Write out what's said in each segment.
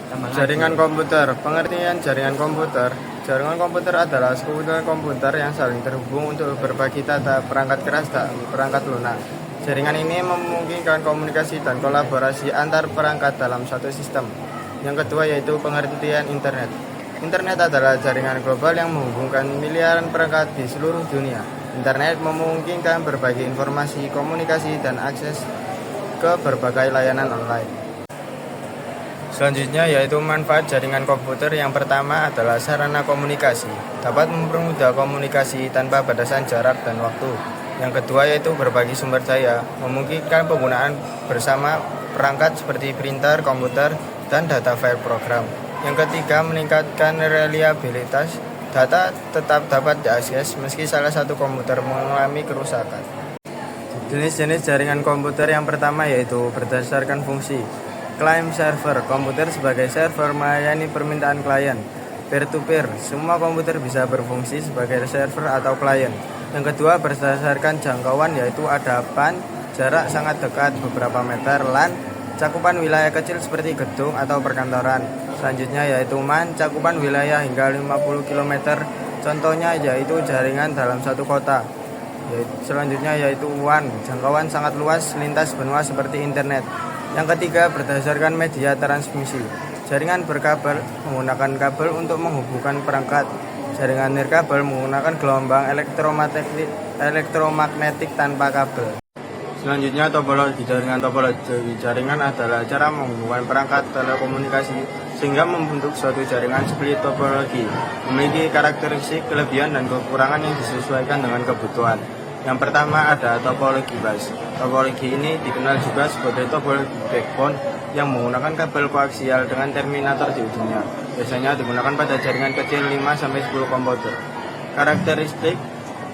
Jaringan komputer. Pengertian jaringan komputer. Jaringan komputer adalah sekumpulan komputer yang saling terhubung untuk berbagi data, perangkat keras, dan perangkat lunak. Jaringan ini memungkinkan komunikasi dan kolaborasi antar perangkat dalam satu sistem. Yang kedua yaitu pengertian internet. Internet adalah jaringan global yang menghubungkan miliaran perangkat di seluruh dunia. Internet memungkinkan berbagi informasi, komunikasi, dan akses ke berbagai layanan online. Selanjutnya yaitu manfaat jaringan komputer. Yang pertama adalah sarana komunikasi. Dapat mempermudah komunikasi tanpa batasan jarak dan waktu. Yang kedua yaitu berbagi sumber daya. Memungkinkan penggunaan bersama perangkat seperti printer, komputer, dan data file program. Yang ketiga meningkatkan reliabilitas. Data tetap dapat diakses meski salah satu komputer mengalami kerusakan. Jenis-jenis jaringan komputer yang pertama yaitu berdasarkan fungsi. Client server, komputer sebagai server melayani permintaan klien. Peer-to-peer, semua komputer bisa berfungsi sebagai server atau klien. Yang kedua berdasarkan jangkauan yaitu ada PAN, jarak sangat dekat beberapa meter, LAN, cakupan wilayah kecil seperti gedung atau perkantoran. Selanjutnya yaitu MAN, cakupan wilayah hingga 50 km, contohnya yaitu jaringan dalam satu kota. Selanjutnya yaitu WAN, jangkauan sangat luas lintas benua seperti internet. Yang ketiga berdasarkan media transmisi. Jaringan berkabel menggunakan kabel untuk menghubungkan perangkat. Jaringan nirkabel menggunakan gelombang elektromagnetik tanpa kabel. Selanjutnya topologi jaringan. Topologi jaringan adalah cara menghubungkan perangkat telekomunikasi sehingga membentuk suatu jaringan seperti topologi. Memiliki karakteristik, kelebihan, dan kekurangan yang disesuaikan dengan kebutuhan. Yang pertama ada topologi bus. Topologi ini dikenal juga sebagai topologi backbone yang menggunakan kabel koaksial dengan terminator di ujungnya. Biasanya digunakan pada jaringan kecil 5-10 komputer. Karakteristik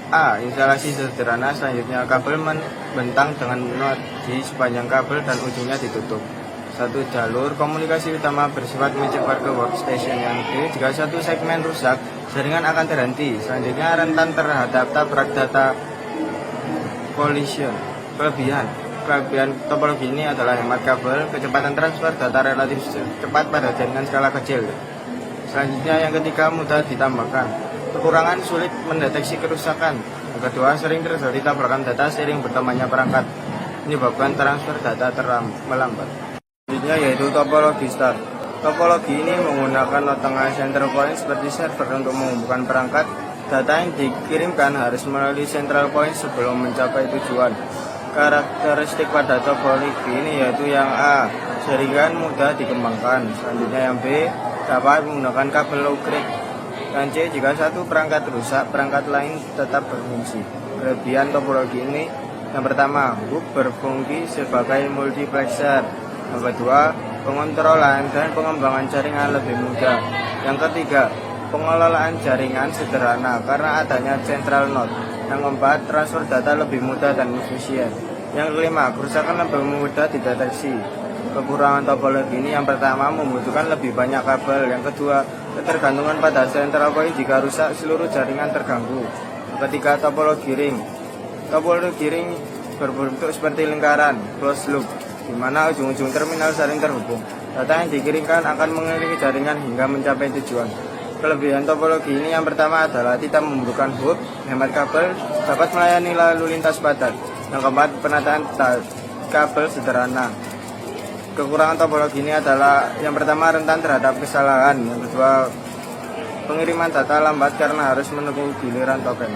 A. Instalasi sederhana. Selanjutnya kabel membentang dengan not di sepanjang kabel dan ujungnya ditutup. Satu jalur komunikasi utama bersifat menyebar ke workstation. Yang B. Jika satu segmen rusak, jaringan akan terhenti. Selanjutnya rentan terhadap tabrak data collision. Kelebihan topologi ini adalah hemat kabel, kecepatan transfer data relatif cepat pada jaringan skala kecil. Selanjutnya yang ketiga mudah ditambahkan. Kekurangan sulit mendeteksi kerusakan. Yang kedua sering terjadi tabrakan data sering bertambahnya perangkat, menyebabkan transfer data melambat. Selanjutnya yaitu topologi start. Topologi ini menggunakan not tengah center point seperti server untuk menghubungkan perangkat. Data yang dikirimkan harus melalui central point sebelum mencapai tujuan. Karakteristik pada topologi ini yaitu yang A. Jaringan mudah dikembangkan. Selanjutnya yang B. Dapat menggunakan kabel low grade. Dan C. Jika satu perangkat rusak, perangkat lain tetap berfungsi. Kelebihan topologi ini yang pertama, hub berfungsi sebagai multiplexer. Yang kedua, pengontrolan dan pengembangan jaringan lebih mudah. Yang ketiga, pengelolaan jaringan sederhana karena adanya central node. Yang keempat, transfer data lebih mudah dan efisien. Yang kelima, kerusakan lebih mudah dideteksi. Kekurangan topologi ini yang pertama membutuhkan lebih banyak kabel. Yang kedua, ketergantungan pada central point. Jika rusak, seluruh jaringan terganggu. Yang ketiga, topologi ring. Topologi ring berbentuk seperti lingkaran, closed loop, di mana ujung-ujung terminal saling terhubung. Data yang dikirimkan akan mengelilingi jaringan hingga mencapai tujuan. Kelebihan topologi ini yang pertama adalah tidak memerlukan hub, hemat kabel, dapat melayani lalu lintas padat. Yang keempat, penataan kabel sederhana. Kekurangan topologi ini adalah yang pertama rentan terhadap kesalahan. Yang kedua, pengiriman data lambat karena harus menunggu giliran token.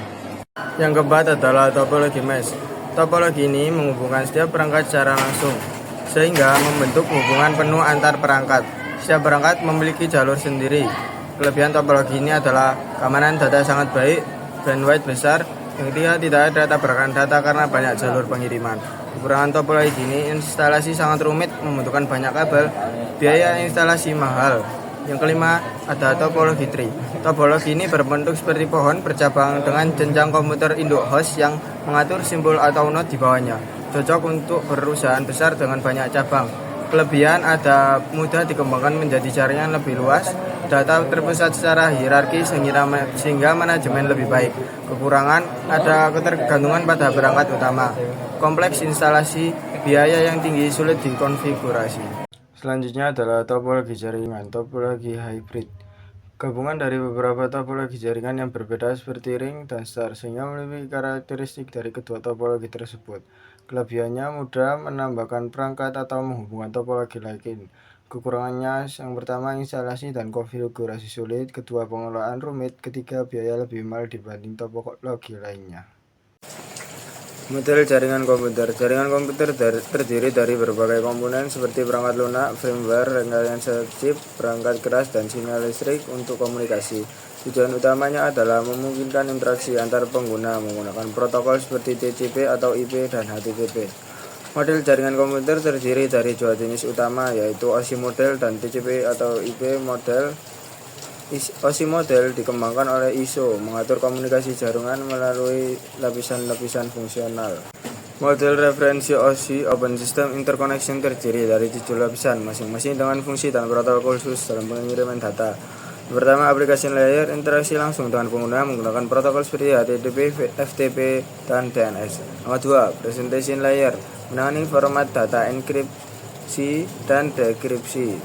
Yang keempat adalah topologi mesh. Topologi ini menghubungkan setiap perangkat secara langsung, sehingga membentuk hubungan penuh antar perangkat. Setiap perangkat memiliki jalur sendiri. Kelebihan topologi ini adalah keamanan data sangat baik, bandwidth besar. Yang ketiga, tidak ada tabrakan data karena banyak jalur pengiriman. Kekurangan topologi ini, instalasi sangat rumit, membutuhkan banyak kabel, biaya instalasi mahal. Yang kelima, ada topologi tree. Topologi ini berbentuk seperti pohon bercabang dengan jenjang komputer induk host yang mengatur simbol atau node di bawahnya. Cocok untuk perusahaan besar dengan banyak cabang. Kelebihan ada mudah dikembangkan menjadi jaringan lebih luas, data terpusat secara hierarki sehingga manajemen lebih baik. Kekurangan ada ketergantungan pada perangkat utama, kompleks instalasi, biaya yang tinggi, sulit dikonfigurasi. Selanjutnya adalah topologi jaringan, topologi hybrid. Gabungan dari beberapa topologi jaringan yang berbeda seperti ring dan star, sehingga memiliki karakteristik dari kedua topologi tersebut. Kelebihannya mudah menambahkan perangkat atau menghubungkan topologi lain. Kekurangannya yang pertama instalasi dan konfigurasi sulit, kedua pengelolaan rumit, ketiga biaya lebih mahal dibanding topologi lainnya. Model jaringan komputer. Jaringan komputer terdiri dari berbagai komponen seperti perangkat lunak, firmware, rangkaian chip, perangkat keras, dan sinyal listrik untuk komunikasi. Tujuan utamanya adalah memungkinkan interaksi antar pengguna menggunakan protokol seperti TCP atau IP dan HTTP. Model jaringan komputer terdiri dari dua jenis utama, yaitu OSI model dan TCP atau IP model. OSI model dikembangkan oleh ISO, mengatur komunikasi jaringan melalui lapisan-lapisan fungsional. Model referensi OSI Open System Interconnection terdiri dari 7 lapisan, masing-masing dengan fungsi dan protokol khusus dalam pengiriman data. Pertama, application layer, interaksi langsung dengan pengguna menggunakan protokol seperti HTTP, FTP, dan DNS. Yang kedua, presentation layer, menangani format data enkripsi dan dekripsi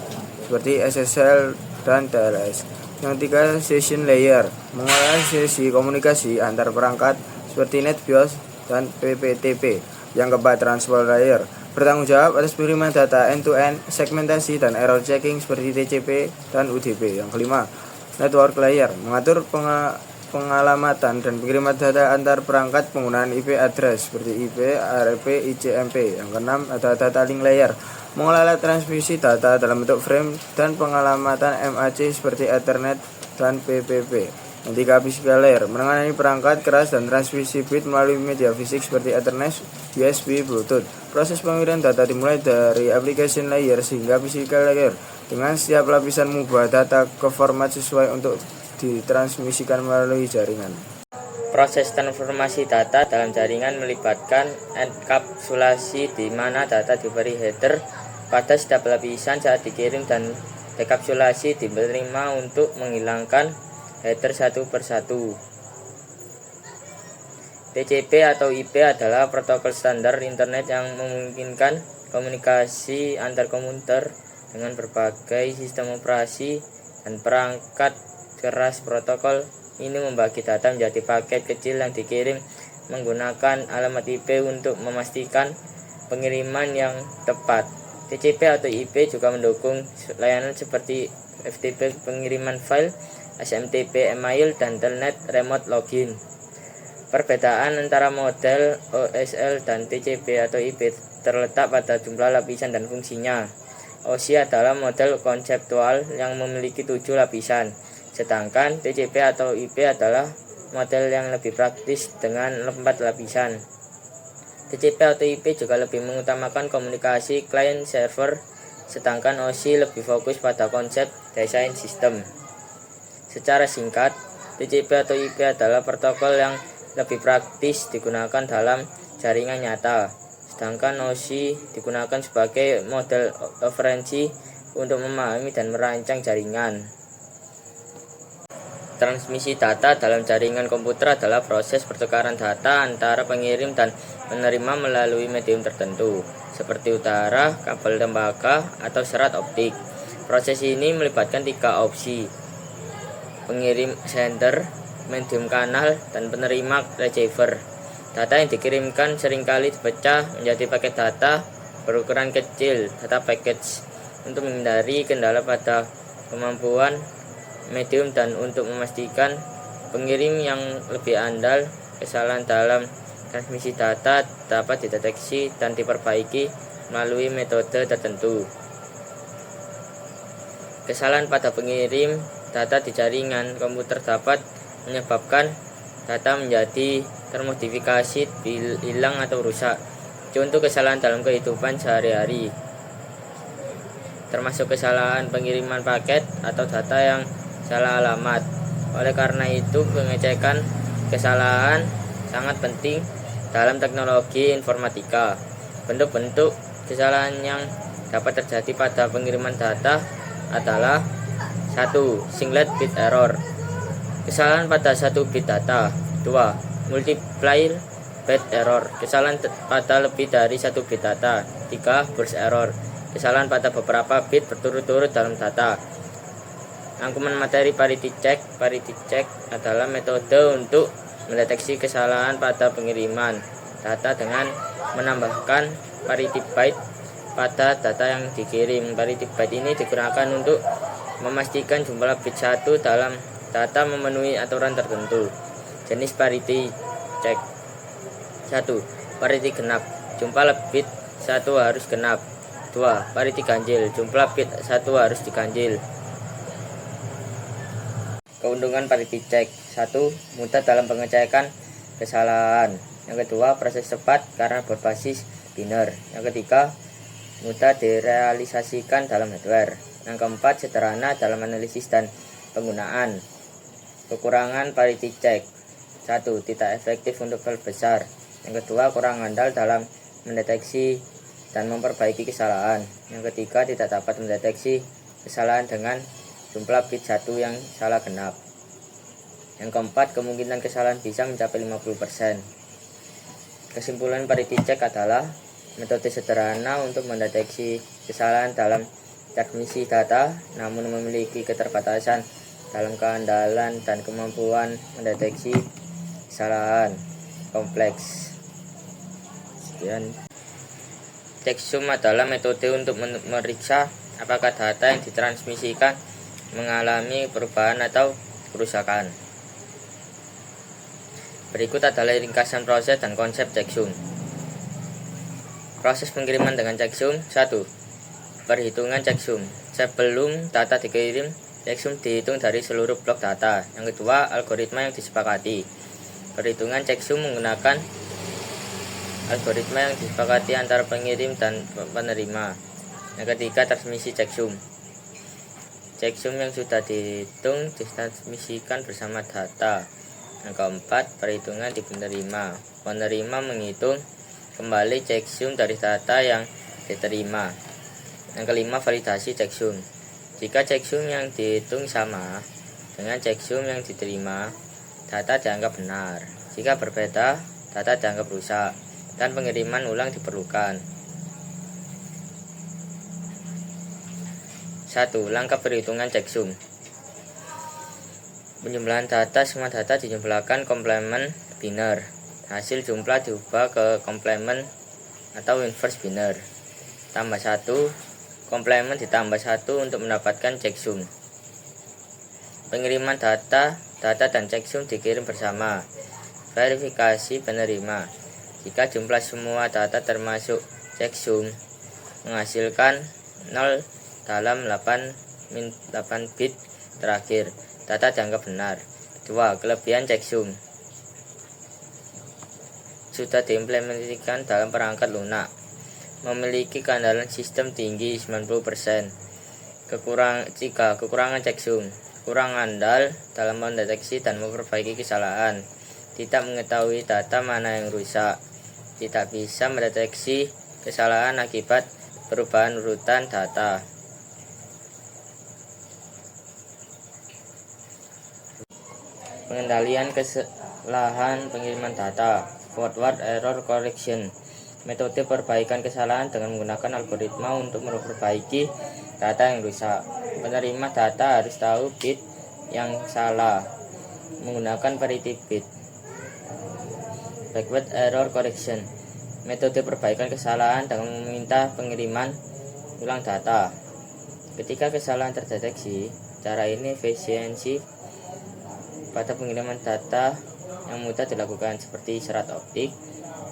seperti SSL dan TLS. Yang ketiga, session layer, mengolah sesi komunikasi antar perangkat seperti NetBIOS dan PPTP. Yang keempat, transport layer, bertanggung jawab atas pengiriman data end-to-end, segmentasi, dan error checking seperti TCP dan UDP. Yang kelima, network layer, mengatur pengalamatan dan pengiriman data antar perangkat penggunaan IP address seperti IP, ARP, ICMP. Yang keenam, data link layer, mengelola transmisi data dalam bentuk frame dan pengalamatan MAC seperti Ethernet dan PPP. Yang tiga, physical layer, menangani perangkat keras dan transmisi bit melalui media fisik seperti Ethernet, USB, Bluetooth. Proses pengiriman data dimulai dari application layer hingga physical layer, dengan setiap lapisan mengubah data ke format sesuai untuk ditransmisikan melalui jaringan. Proses transformasi data dalam jaringan melibatkan enkapsulasi di mana data diberi header pada setiap lapisan saat dikirim dan dekapsulasi diterima untuk menghilangkan header satu persatu. TCP atau IP adalah protokol standar internet yang memungkinkan komunikasi antar komputer dengan berbagai sistem operasi dan perangkat keras. Protokol ini membagi data menjadi paket kecil yang dikirim menggunakan alamat IP untuk memastikan pengiriman yang tepat. TCP atau IP juga mendukung layanan seperti FTP pengiriman file, SMTP email, dan Telnet remote login. Perbedaan antara model OSL dan TCP atau IP terletak pada jumlah lapisan dan fungsinya. OSI adalah model konseptual yang memiliki 7 lapisan, sedangkan TCP atau IP adalah model yang lebih praktis dengan 4 lapisan. TCP atau IP juga lebih mengutamakan komunikasi client-server, sedangkan OSI lebih fokus pada konsep desain sistem. Secara singkat, TCP atau IP adalah protokol yang lebih praktis digunakan dalam jaringan nyata, sedangkan OSI digunakan sebagai model referensi untuk memahami dan merancang jaringan. Transmisi data dalam jaringan komputer adalah proses pertukaran data antara pengirim dan penerima melalui medium tertentu, seperti udara, kabel tembaga, atau serat optik. Proses ini melibatkan 3 opsi: pengirim sender, medium kanal, dan penerima receiver. Data yang dikirimkan seringkali dipecah menjadi paket data berukuran kecil, data package, untuk menghindari kendala pada kemampuan medium dan untuk memastikan pengirim yang lebih andal. Kesalahan dalam transmisi data dapat dideteksi dan diperbaiki melalui metode tertentu. Kesalahan pada pengirim data di jaringan komputer dapat menyebabkan data menjadi termodifikasi, hilang, atau rusak. Contoh kesalahan dalam kehidupan sehari-hari termasuk kesalahan pengiriman paket atau data yang salah alamat. Oleh karena itu, pengecekan kesalahan sangat penting dalam teknologi informatika. Bentuk-bentuk kesalahan yang dapat terjadi pada pengiriman data adalah 1. Singlet bit error, kesalahan pada 1 bit data. 2. Multiple bit error, kesalahan pada lebih dari 1 bit data. 3. Burst error, kesalahan pada beberapa bit berturut-turut dalam data. Rangkuman materi parity check. Parity check adalah metode untuk mendeteksi kesalahan pada pengiriman data dengan menambahkan parity byte pada data yang dikirim. Parity byte ini digunakan untuk memastikan jumlah bit 1 dalam data memenuhi aturan tertentu. Jenis parity check. 1. Parity genap. Jumlah bit 1 harus genap. 2. Parity ganjil. Jumlah bit 1 harus diganjil. Keuntungan parity check. 1. Mudah dalam pengecekan kesalahan. Yang kedua, proses cepat karena berbasis biner. Yang ketiga, mudah direalisasikan dalam hardware. Yang keempat, sederhana dalam analisis dan penggunaan. Kekurangan parity check. 1. Tidak efektif untuk file besar. Yang kedua, kurang andal dalam mendeteksi dan memperbaiki kesalahan. Yang ketiga, tidak dapat mendeteksi kesalahan dengan jumlah bit 1 yang salah genap. Yang keempat, kemungkinan kesalahan bisa mencapai 50%. Kesimpulan parity check adalah metode sederhana untuk mendeteksi kesalahan dalam transmisi data, namun memiliki keterbatasan dalam keandalan dan kemampuan mendeteksi kesalahan kompleks. Sekian. Checksum adalah metode untuk memeriksa apakah data yang ditransmisikan mengalami perubahan atau kerusakan. Berikut adalah ringkasan proses dan konsep checksum. Proses pengiriman dengan checksum. 1. Perhitungan checksum. Sebelum data dikirim, checksum dihitung dari seluruh blok data. Yang kedua, algoritma yang disepakati. Perhitungan checksum menggunakan algoritma yang disepakati antara pengirim dan penerima. Yang ketiga, transmisi checksum. Checksum yang sudah dihitung ditransmisikan bersama data. Yang keempat, perhitungan di penerima. Penerima menghitung kembali checksum dari data yang diterima. Yang kelima, validasi checksum. Jika checksum yang dihitung sama dengan checksum yang diterima, data dianggap benar. Jika berbeda, data dianggap rusak dan pengiriman ulang diperlukan. 1. Langkah perhitungan checksum. Penjumlahan data. Semua data dijumlahkan komplement biner. Hasil jumlah diubah ke komplement atau inverse biner. Tambah 1. Komplement ditambah 1 untuk mendapatkan checksum. Pengiriman data dan checksum dikirim bersama. Verifikasi penerima. Jika jumlah semua data termasuk checksum menghasilkan 0 dalam 8 bit terakhir, data dianggap benar. 2. Kelebihan checksum. Sudah diimplementasikan dalam perangkat lunak. Memiliki keandalan sistem tinggi 90%. 3. Kekurangan checksum. Kurang andal dalam mendeteksi dan memperbaiki kesalahan. Tidak mengetahui data mana yang rusak. Tidak bisa mendeteksi kesalahan akibat perubahan urutan data. Pengendalian kesalahan pengiriman data. Forward error correction. Metode perbaikan kesalahan dengan menggunakan algoritma untuk memperbaiki data yang rusak. Penerima data harus tahu bit yang salah menggunakan parity bit. Backward error correction. Metode perbaikan kesalahan dengan meminta pengiriman ulang data. Ketika kesalahan terdeteksi, cara ini efisiensi pada pengiriman data yang mudah dilakukan seperti serat optik,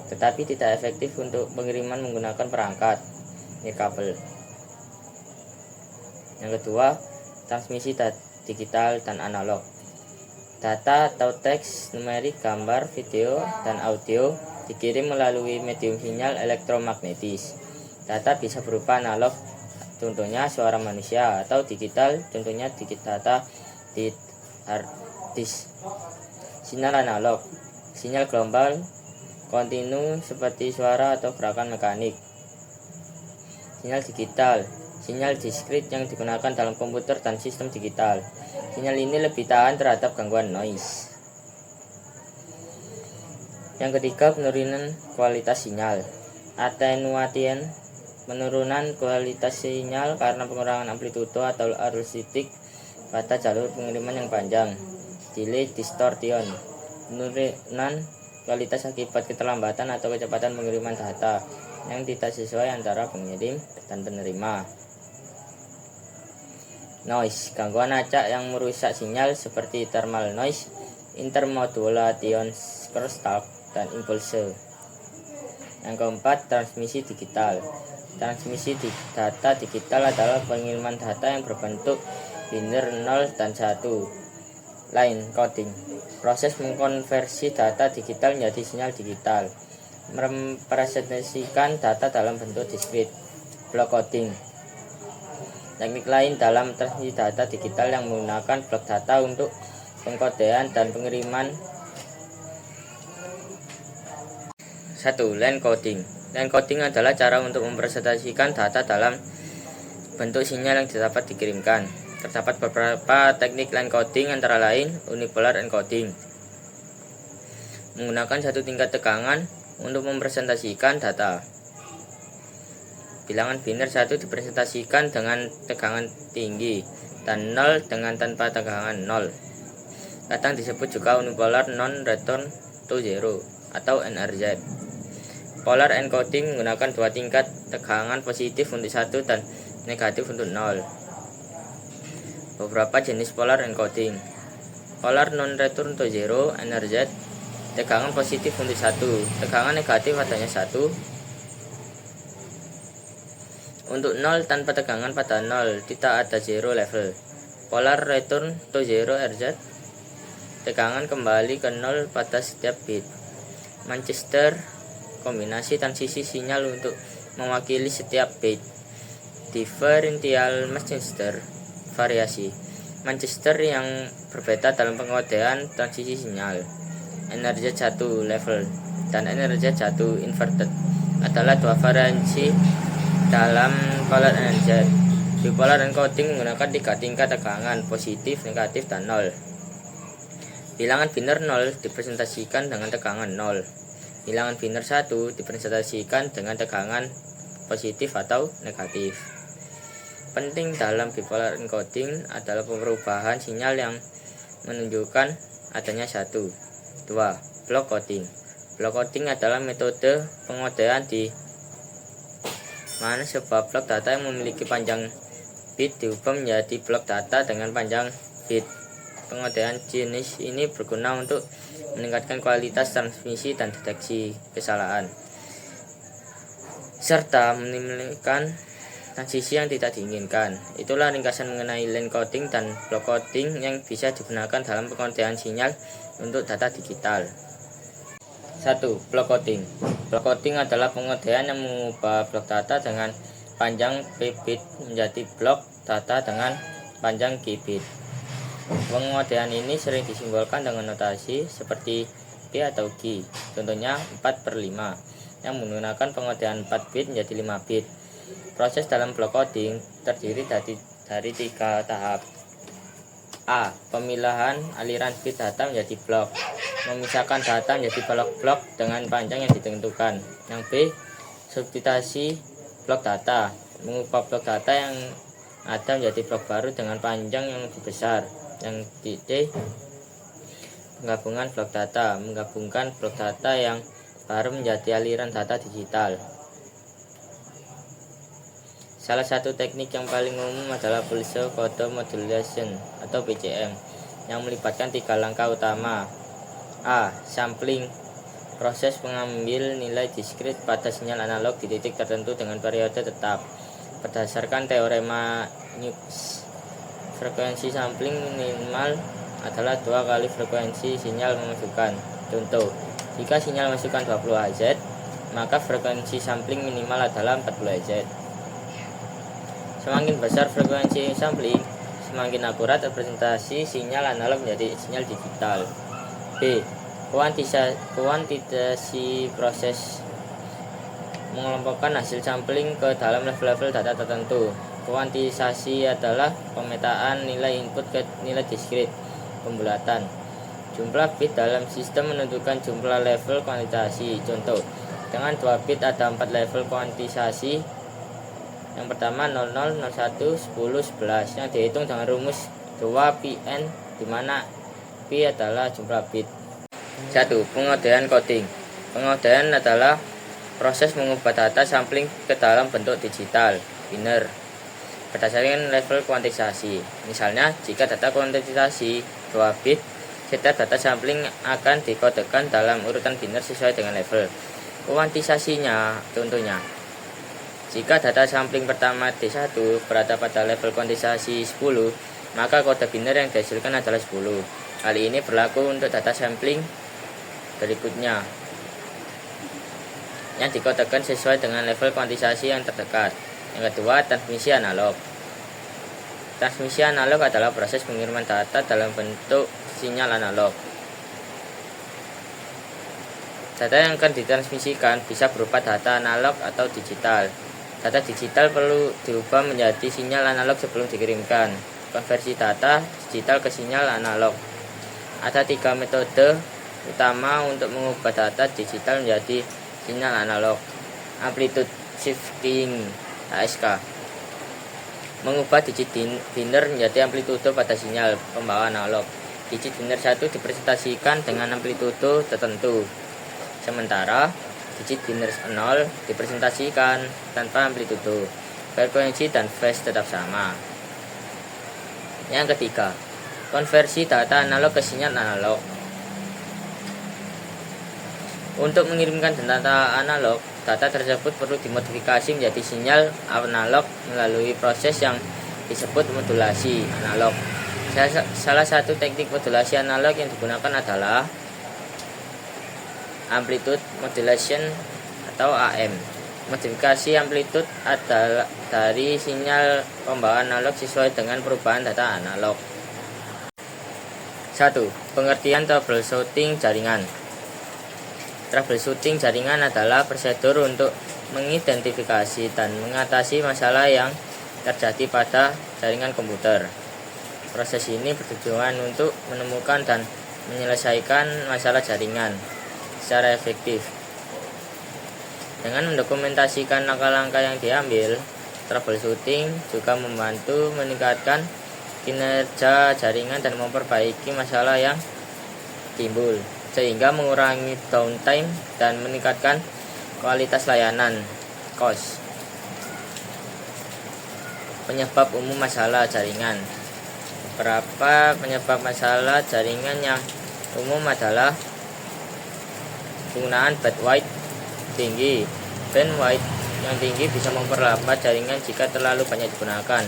tetapi tidak efektif untuk pengiriman menggunakan perangkat nirkabel. Yang kedua, transmisi digital dan analog. Data atau teks, numerik, gambar, video, dan audio dikirim melalui medium sinyal elektromagnetis. Data bisa berupa analog, contohnya suara manusia, atau digital, contohnya data di hard disk. Sinyal analog, sinyal gelombang kontinu seperti suara atau gerakan mekanik. Sinyal digital, sinyal diskrit yang digunakan dalam komputer dan sistem digital. Sinyal ini lebih tahan terhadap gangguan noise. Yang ketiga, penurunan kualitas sinyal. Attenuation penurunan kualitas sinyal karena pengurangan amplitudo atau arus titik pada jalur pengiriman yang panjang. Delay distortion, penurunan kualitas akibat keterlambatan atau kecepatan pengiriman data yang tidak sesuai antara pengirim dan penerima. Noise, gangguan acak yang merusak sinyal seperti thermal noise, intermodulation, crosstalk, dan impulse. Yang keempat, transmisi digital. Transmisi data digital adalah pengiriman data yang berbentuk biner 0 dan 1. Line coding, proses mengkonversi data digital menjadi sinyal digital, merepresentasikan data dalam bentuk diskrit. Block coding, teknik lain dalam transmisi data digital yang menggunakan blok data untuk pengkodean dan pengiriman. 1. Line coding. Line coding adalah cara untuk mempresentasikan data dalam bentuk sinyal yang dapat dikirimkan. Terdapat beberapa teknik line coding, antara lain unipolar encoding, menggunakan satu tingkat tegangan untuk mempresentasikan data. Bilangan biner 1 dipresentasikan dengan tegangan tinggi dan 0 dengan tanpa tegangan 0. Kadang disebut juga unipolar non-return to zero atau NRZ. Polar encoding menggunakan dua tingkat tegangan positif untuk 1 dan negatif untuk 0. Beberapa jenis polar encoding. Polar non-return to zero (NRZ), tegangan positif untuk 1, tegangan negatif adanya 1. Untuk 0 tanpa tegangan pada 0, tidak ada zero level. Polar return to zero (RZ), tegangan kembali ke 0 pada setiap bit. Manchester, kombinasi transisi sinyal untuk mewakili setiap bit. Differential Manchester, variasi Manchester yang berbeda dalam pengodean transisi sinyal. NRZ 1 level dan NRZ 1 inverted adalah dua variasi dalam polar NRZ. Bipolar encoding menggunakan 3 tingkat tegangan positif, negatif, dan 0. Bilangan biner 0 dipresentasikan dengan tegangan 0. Bilangan biner 1 dipresentasikan dengan tegangan positif atau negatif. Penting dalam bipolar encoding adalah perubahan sinyal yang menunjukkan adanya 1. 2. Block coding. Block coding adalah metode pengodean di mana sebuah blok data yang memiliki panjang bit diubah menjadi blok data dengan panjang bit. Pengodean jenis ini berguna untuk meningkatkan kualitas transmisi dan deteksi kesalahan, serta menimbulkan transisi yang tidak diinginkan. Itulah ringkasan mengenai line coding dan block coding yang bisa digunakan dalam pengodean sinyal untuk data digital. 1. Block coding. Block coding adalah pengodean yang mengubah blok data dengan panjang p bit menjadi blok data dengan panjang q bit. Pengodean ini sering disimbolkan dengan notasi seperti P atau Q. Contohnya 4/5 yang menggunakan pengodean 4 bit menjadi 5 bit. Proses dalam block coding terdiri dari 3 tahap. A. Pemilahan aliran bit data menjadi blok. Memisahkan data menjadi blok-blok dengan panjang yang ditentukan. Yang B. Substitusi blok data. Mengubah blok data yang ada menjadi blok baru dengan panjang yang lebih besar. Yang D. Penggabungan blok data. Menggabungkan blok data yang baru menjadi aliran data digital. Salah satu teknik yang paling umum adalah pulse code modulation atau PCM yang melibatkan 3 langkah utama. A. Sampling, proses mengambil nilai diskrit pada sinyal analog di titik tertentu dengan periode tetap. Berdasarkan teorema Newkes, frekuensi sampling minimal adalah 2 kali frekuensi sinyal masukan. Contoh, jika sinyal masukan 20 Hz, maka frekuensi sampling minimal adalah 40 Hz. Semakin besar frekuensi sampling, semakin akurat representasi sinyal analog menjadi sinyal digital. B. Kuantitasi proses mengelompokkan hasil sampling ke dalam level-level data tertentu. Kuantisasi adalah pemetaan nilai input ke nilai diskrit, pembulatan. Jumlah bit dalam sistem menentukan jumlah level kuantisasi. Contoh, dengan 2 bit ada 4 level kuantisasi Yang pertama 00, 01, 10, 11 yang dihitung dengan rumus 2πn, di mana pi adalah jumlah bit. 1. Pengodaan coding. Pengodaan adalah proses mengubah data sampling ke dalam bentuk digital biner berdasarkan level kuantitasasi. Misalnya, jika data kuantitasasi 2 bit, setiap data sampling akan dikodekan dalam urutan biner sesuai dengan level kuantitasasinya. Contohnya, jika data sampling pertama D1 berada pada level kuantitasasi 10, maka kode biner yang dihasilkan adalah 10. Hal ini berlaku untuk data sampling berikutnya yang dikodekan sesuai dengan level kuantitasasi yang terdekat. Yang kedua, transmisi analog. Transmisi analog adalah proses pengiriman data dalam bentuk sinyal analog. Data yang akan ditransmisikan bisa berupa data analog atau digital. Data digital perlu diubah menjadi sinyal analog sebelum dikirimkan. Konversi data digital ke sinyal analog. Ada 3 metode utama untuk mengubah data digital menjadi sinyal analog. Amplitude shifting (ASK) mengubah digit biner menjadi amplitudo pada sinyal pembawa analog. Digit biner 1 dipresentasikan dengan amplitudo tertentu, sementara digit biner 0 dipresentasikan tanpa amplitudo. Frekuensi dan phase tetap sama. Yang ketiga, konversi data analog ke sinyal analog. Untuk mengirimkan data analog, data tersebut perlu dimodifikasi menjadi sinyal analog melalui proses yang disebut modulasi analog. Salah satu teknik modulasi analog yang digunakan adalah amplitude modulation atau AM. Modifikasi amplitude adalah dari sinyal pembawa analog sesuai dengan perubahan data analog. 1. Pengertian troubleshooting jaringan. Troubleshooting jaringan adalah prosedur untuk mengidentifikasi dan mengatasi masalah yang terjadi pada jaringan komputer. Proses ini bertujuan untuk menemukan dan menyelesaikan masalah jaringan secara efektif. Dengan mendokumentasikan langkah-langkah yang diambil, troubleshooting juga membantu meningkatkan kinerja jaringan dan memperbaiki masalah yang timbul, sehingga mengurangi downtime dan meningkatkan kualitas layanan (COS). Penyebab umum masalah jaringan. Beberapa penyebab masalah jaringan yang umum adalah penggunaan bandwidth tinggi. Bandwidth yang tinggi bisa memperlambat jaringan jika terlalu banyak digunakan.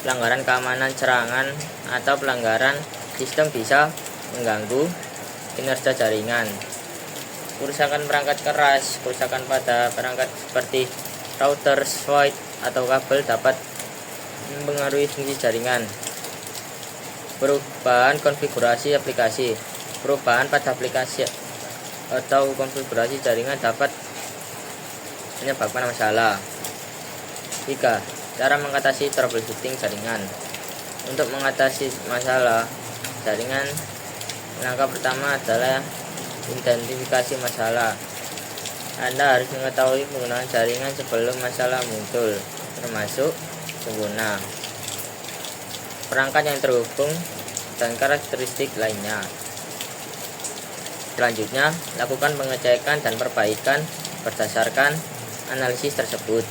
Pelanggaran keamanan serangan atau pelanggaran sistem bisa mengganggu kinerja jaringan. Kerusakan perangkat keras. Kerusakan pada perangkat seperti router, switch, atau kabel dapat mempengaruhi fungsi jaringan. Perubahan konfigurasi aplikasi. Perubahan pada aplikasi atau konfigurasi jaringan dapat menyebabkan masalah. 3. Cara mengatasi troubleshooting jaringan. Untuk mengatasi masalah jaringan, langkah pertama adalah identifikasi masalah. Anda harus mengetahui penggunaan jaringan sebelum masalah muncul, termasuk pengguna, perangkat yang terhubung, dan karakteristik lainnya. Selanjutnya, lakukan pengecekan dan perbaikan berdasarkan analisis tersebut.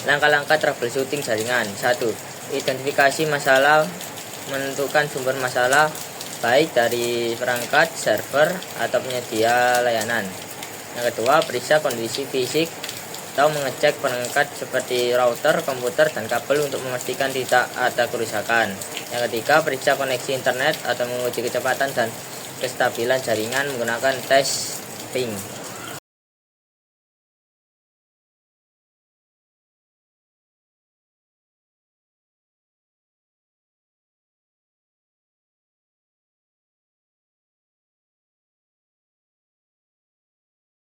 Langkah-langkah troubleshooting jaringan. 1. Identifikasi masalah. Menentukan sumber masalah baik dari perangkat, server, atau penyedia layanan. Yang kedua, periksa kondisi fisik atau mengecek perangkat seperti router, komputer, dan kabel untuk memastikan tidak ada kerusakan. Yang ketiga, periksa koneksi internet atau menguji kecepatan dan kestabilan jaringan menggunakan tes ping.